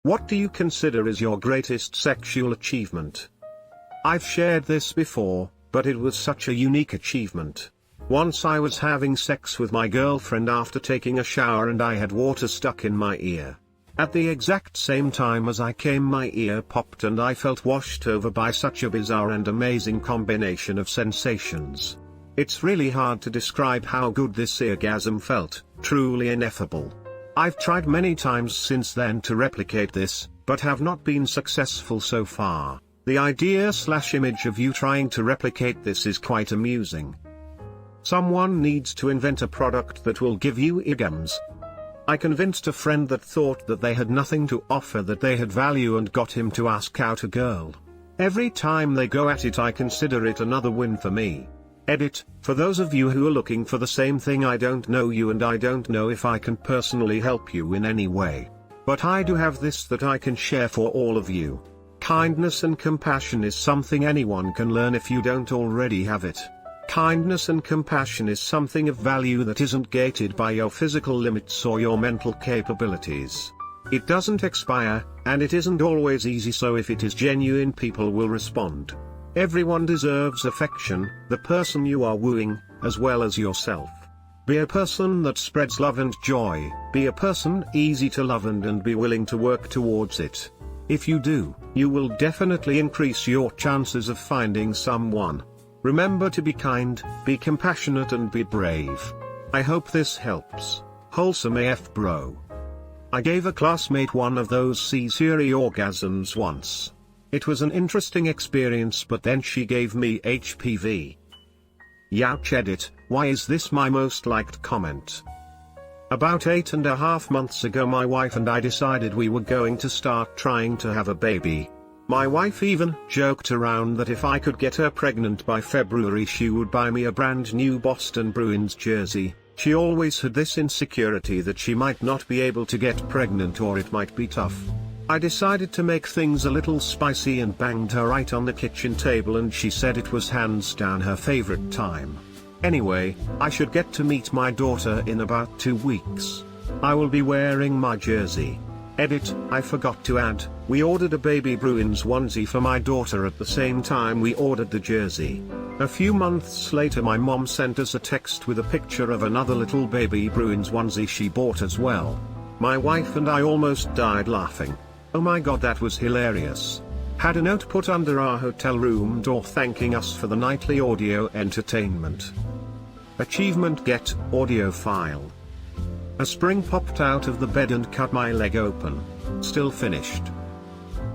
What do you consider is your greatest sexual achievement? I've shared this before, but it was such a unique achievement. Once I was having sex with my girlfriend after taking a shower and I had water stuck in my ear. At the exact same time as I came, my ear popped and I felt washed over by such a bizarre and amazing combination of sensations. It's really hard to describe how good this orgasm felt, truly ineffable. I've tried many times since then to replicate this, but have not been successful so far. The idea/image of you trying to replicate this is quite amusing. Someone needs to invent a product that will give you orgasms. I convinced a friend that thought that they had nothing to offer that they had value and got him to ask out a girl. Every time they go at it I consider it another win for me. Edit, for those of you who are looking for the same thing, I don't know you and I don't know if I can personally help you in any way. But I do have this that I can share for all of you. Kindness and compassion is something anyone can learn if you don't already have it. Kindness and compassion is something of value that isn't gated by your physical limits or your mental capabilities. It doesn't expire, and it isn't always easy, so if it is genuine, people will respond. Everyone deserves affection, the person you are wooing, as well as yourself. Be a person that spreads love and joy, be a person easy to love and be willing to work towards it. If you do, you will definitely increase your chances of finding someone. Remember to be kind, be compassionate and be brave. I hope this helps. Wholesome AF bro. I gave a classmate one of those C-series orgasms once. It was an interesting experience, but then she gave me HPV. Youch. Edit, why is this my most liked comment? About 8.5 months ago my wife and I decided we were going to start trying to have a baby. My wife even joked around that if I could get her pregnant by February she would buy me a brand new Boston Bruins jersey. She always had this insecurity that she might not be able to get pregnant or it might be tough. I decided to make things a little spicy and banged her right on the kitchen table, and she said it was hands down her favorite time. Anyway, I should get to meet my daughter in about 2 weeks. I will be wearing my jersey. Edit, I forgot to add, we ordered a baby Bruins onesie for my daughter at the same time we ordered the jersey. A few months later my mom sent us a text with a picture of another little baby Bruins onesie she bought as well. My wife and I almost died laughing. Oh my god, that was hilarious. Had a note put under our hotel room door thanking us for the nightly audio entertainment. Achievement: get audio file. A spring popped out of the bed and cut my leg open. Still finished.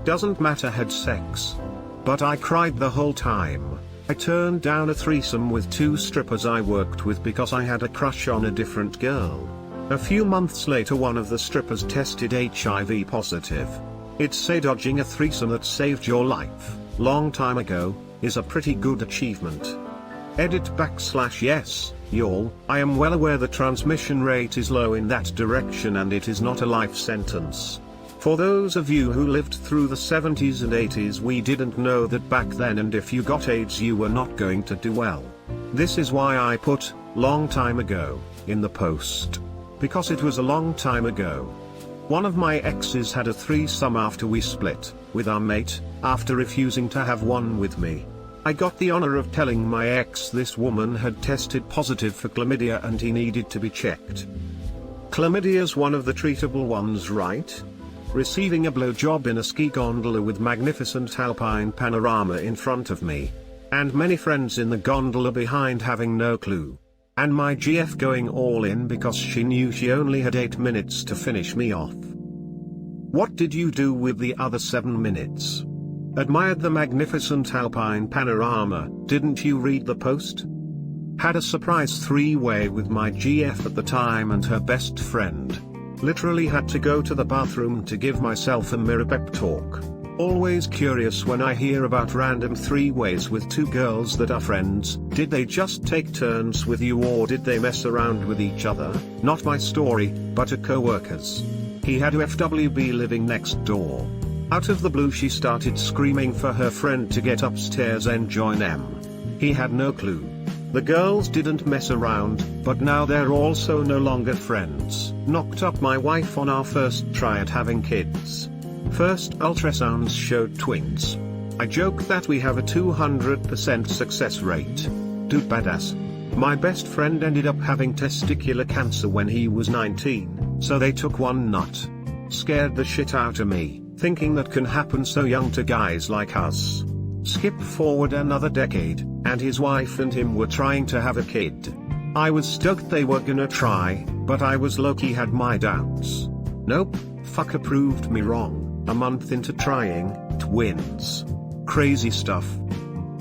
Doesn't matter, had sex. But I cried the whole time. I turned down a threesome with 2 strippers I worked with because I had a crush on a different girl. A few months later one of the strippers tested HIV positive. It's say dodging a threesome that saved your life, long time ago, is a pretty good achievement. Edit / yes, y'all, I am well aware the transmission rate is low in that direction and it is not a life sentence. For those of you who lived through the 70s and 80s, we didn't know that back then, and if you got AIDS you were not going to do well. This is why I put, long time ago, in the post. Because it was a long time ago. One of my exes had a threesome after we split, with our mate, after refusing to have one with me. I got the honor of telling my ex this woman had tested positive for chlamydia and he needed to be checked. Chlamydia's one of the treatable ones, right? Receiving a blowjob in a ski gondola with magnificent alpine panorama in front of me. And many friends in the gondola behind having no clue. And my GF going all in because she knew she only had 8 minutes to finish me off. What did you do with the other 7 minutes? Admired the magnificent alpine panorama, didn't you read the post? Had a surprise 3-way with my GF at the time and her best friend. Literally had to go to the bathroom to give myself a mirror pep talk. Always curious when I hear about random 3-ways with 2 girls that are friends. Did they just take turns with you or did they mess around with each other? Not my story, but a co-worker's. He had a FWB living next door. Out of the blue she started screaming for her friend to get upstairs and join them. He had no clue. The girls didn't mess around, but now they're also no longer friends. Knocked up my wife on our first try at having kids. First ultrasounds showed twins. I joke that we have a 200% success rate. Dude badass. My best friend ended up having testicular cancer when he was 19, so they took one nut. Scared the shit out of me, thinking that can happen so young to guys like us. Skip forward another decade, and his wife and him were trying to have a kid. I was stoked they were gonna try, but I was low-key had my doubts. Nope, fucker proved me wrong, a month into trying, twins. Crazy stuff.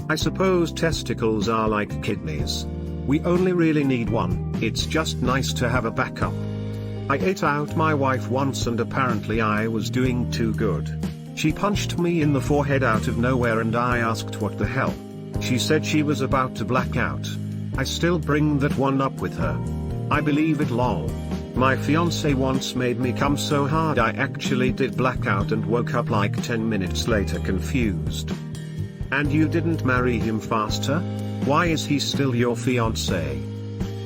I suppose testicles are like kidneys. We only really need one, it's just nice to have a backup. I ate out my wife once and apparently I was doing too good. She punched me in the forehead out of nowhere and I asked what the hell. She said she was about to black out. I still bring that one up with her. I believe it lol. My fiance once made me come so hard I actually did black out and woke up like 10 minutes later confused. And you didn't marry him faster? Why is he still your fiance?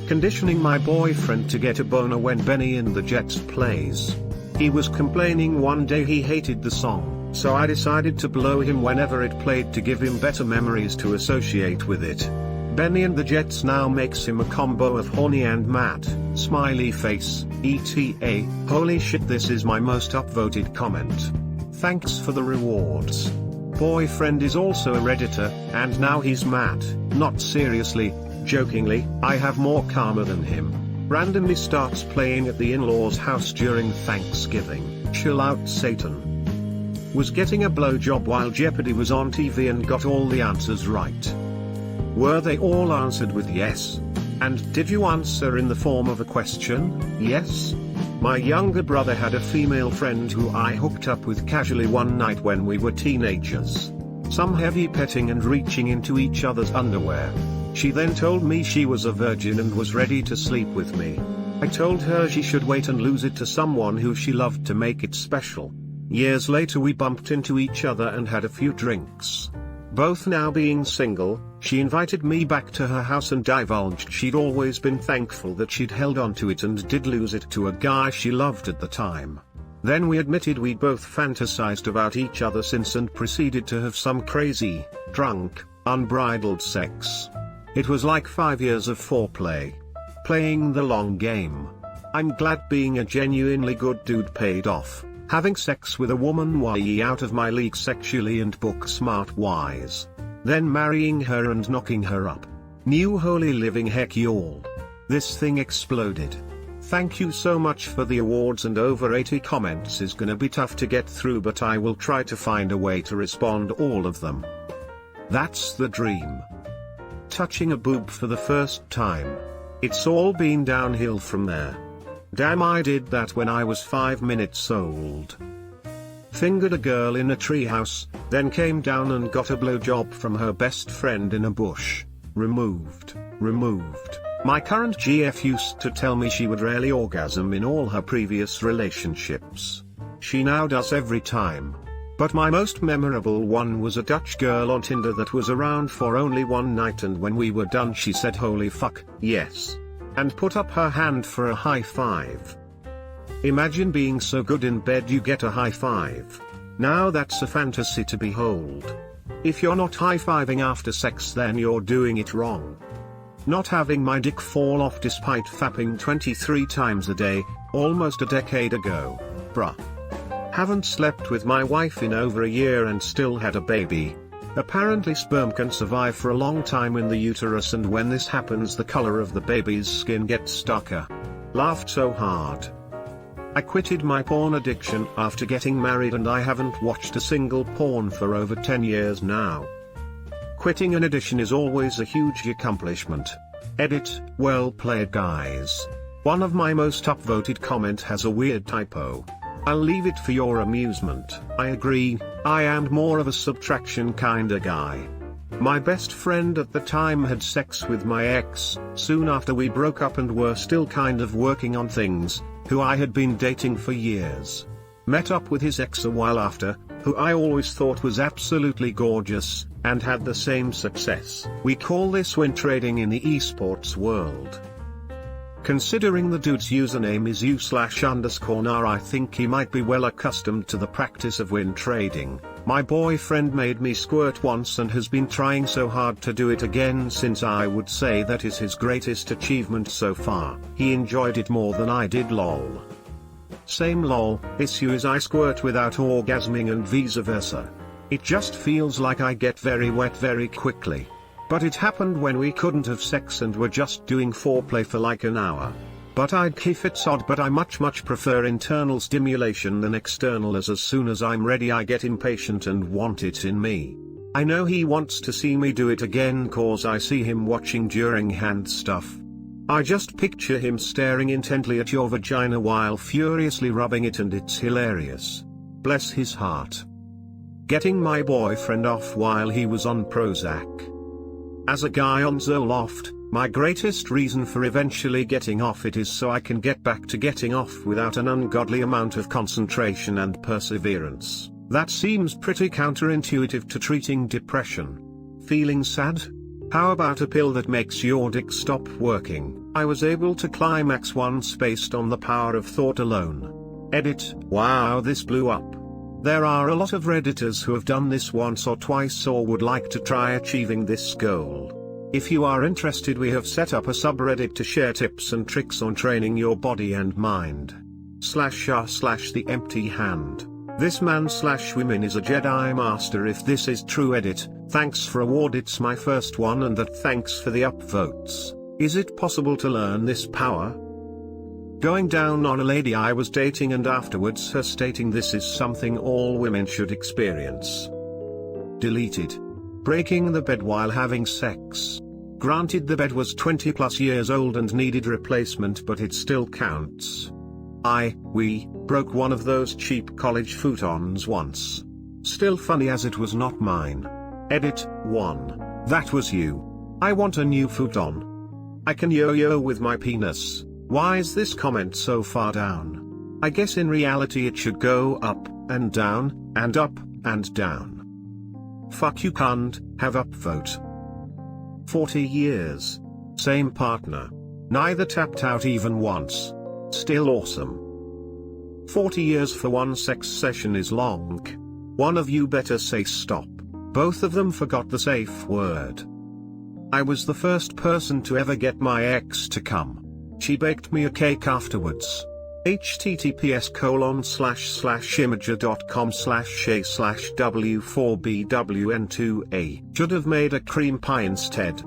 Conditioning my boyfriend to get a boner when Benny and the Jets plays. He was complaining one day he hated the song, so I decided to blow him whenever it played to give him better memories to associate with it. Benny and the Jets now makes him a combo of horny and mad, smiley face, ETA, holy shit this is my most upvoted comment. Thanks for the rewards. Boyfriend is also a Redditor, and now he's mad, not seriously, jokingly, I have more karma than him. Randomly starts playing at the in-laws' house during Thanksgiving, chill out Satan. Was getting a blowjob while Jeopardy was on TV and got all the answers right. Were they all answered with yes? And did you answer in the form of a question? Yes? My younger brother had a female friend who I hooked up with casually one night when we were teenagers. Some heavy petting and reaching into each other's underwear. She then told me she was a virgin and was ready to sleep with me. I told her she should wait and lose it to someone who she loved to make it special. Years later we bumped into each other and had a few drinks. Both now being single, she invited me back to her house and divulged she'd always been thankful that she'd held on to it and did lose it to a guy she loved at the time. Then we admitted we'd both fantasized about each other since and proceeded to have some crazy, drunk, unbridled sex. It was like 5 years of foreplay. Playing the long game. I'm glad being a genuinely good dude paid off. Having sex with a woman way out of my league sexually and book smart wise. Then marrying her and knocking her up. New holy living heck y'all. This thing exploded. Thank you so much for the awards and over 80 comments is gonna be tough to get through but I will try to find a way to respond all of them. That's the dream. Touching a boob for the first time. It's all been downhill from there. Damn I did that when I was 5 minutes old. Fingered a girl in a treehouse, then came down and got a blowjob from her best friend in a bush. Removed. My current GF used to tell me she would rarely orgasm in all her previous relationships. She now does every time. But my most memorable one was a Dutch girl on Tinder that was around for only one night and when we were done she said holy fuck, yes. And put up her hand for a high five. Imagine being so good in bed you get a high five. Now that's a fantasy to behold. If you're not high-fiving after sex then you're doing it wrong. Not having my dick fall off despite fapping 23 times a day, almost a decade ago. Bruh. Haven't slept with my wife in over a year and still had a baby. Apparently sperm can survive for a long time in the uterus and when this happens the color of the baby's skin gets darker. Laughed so hard. I quitted my porn addiction after getting married and I haven't watched a single porn for over 10 years now. Quitting an addiction is always a huge accomplishment. Edit, well played guys. One of my most upvoted comment has a weird typo. I'll leave it for your amusement. I agree, I am more of a subtraction kinda guy. My best friend at the time had sex with my ex, soon after we broke up and were still kind of working on things, who I had been dating for years. Met up with his ex a while after, who I always thought was absolutely gorgeous, and had the same success. We call this win trading in the esports world. Considering the dude's username is u/_nar, I think he might be well accustomed to the practice of win trading. My boyfriend made me squirt once and has been trying so hard to do it again since. I would say that is his greatest achievement so far. He enjoyed it more than I did, lol. Same lol, issue is I squirt without orgasming and vice versa. It just feels like I get very wet very quickly. But it happened when we couldn't have sex and were just doing foreplay for like an hour. But I'd kiff it's odd, but I much prefer internal stimulation than external, as soon as I'm ready I get impatient and want it in me. I know he wants to see me do it again cause I see him watching during hand stuff. I just picture him staring intently at your vagina while furiously rubbing it, and it's hilarious. Bless his heart. Getting my boyfriend off while he was on Prozac. As a guy on Zoloft, my greatest reason for eventually getting off it is so I can get back to getting off without an ungodly amount of concentration and perseverance. That seems pretty counterintuitive to treating depression. Feeling sad? How about a pill that makes your dick stop working? I was able to climax once based on the power of thought alone. Edit. Wow, this blew up. There are a lot of Redditors who have done this once or twice or would like to try achieving this goal. If you are interested, we have set up a subreddit to share tips and tricks on training your body and mind. /r/the empty hand. This man/woman is a Jedi master if this is true. Edit. Thanks for award, it's my first one, and that thanks for the upvotes. Is it possible to learn this power? Going down on a lady I was dating and afterwards her stating this is something all women should experience. Deleted. Breaking the bed while having sex. Granted, the bed was 20+ years old and needed replacement, but it still counts. We broke one of those cheap college futons once. Still funny as it was not mine. Edit. 1. That was you. I want a new futon. I can yo-yo with my penis. Why is this comment so far down? I guess in reality it should go up, and down, and up, and down. Fuck you cunt, have upvote. 40 years. Same partner. Neither tapped out even once. Still awesome. 40 years for one sex session is long. One of you better say stop. Both of them forgot the safe word. I was the first person to ever get my ex to come. She baked me a cake afterwards. https://imager.com/shay/w4bwn2a. Should have made a cream pie instead.